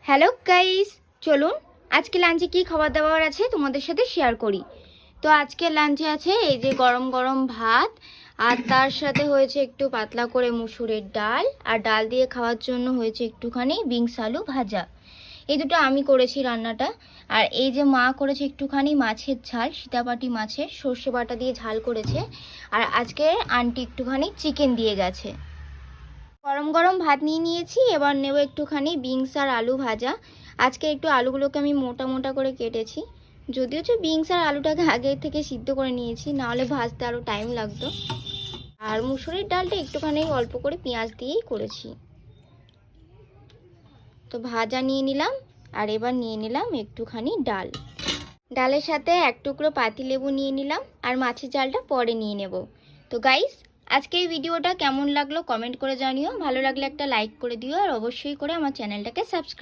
Hello guys, চলুন আজকে লাঞ্চে কি খাবার দাবার আছে তোমাদের সাথে শেয়ার করি। তো আজকে লাঞ্চে আছে এই যে গরম গরম ভাত, আর তার সাথে হয়েছে একটু পাতলা করে মুসুরের ডাল, আর ডাল দিয়ে খাওয়ার জন্য হয়েছে একটুখানি বিনস আলু ভাজা। এই দুটো আমি করেছি রান্নাটা। আর এই যে মা করেছে একটুখানি মাছের ঝাল, সীতাপাটি মাছের সর্ষে বাটা দিয়ে ঝাল করেছে। আর আজকে আন্টি একটুখানি চিকেন দিয়ে গেছে। গরম গরম ভাত নিয়ে নিয়েছি, এবার নেব একটুখানি বিনস আর আলু ভাজা। আজকে একটু আলুগুলোকে আমি মোটা মোটা করে কেটেছি, যদিও বিনস আর আলুটাকে আগে থেকে সিদ্ধ করে নিয়েছি, নাহলে ভাজতে আরও টাইম লাগতো। আর মুসুরির ডালটা একটুখানি অল্প করে পেঁয়াজ দিয়েই করেছি। তো ভাজা নিয়ে নিলাম, আর এবার নিয়ে নিলাম একটুখানি ডাল। ডালের সাথে এক টুকরো পাতিলেবু নিয়ে নিলাম, আর মাছের ঝালটা পরে নিয়ে নেব। তো গাইস, আজকে এই ভিডিওটা কেমন লাগলো কমেন্ট করে জানিও। ভালো লাগলে একটা লাইক করে দিও, আর অবশ্যই করে আমার চ্যানেলটাকে সাবস্ক্রাইব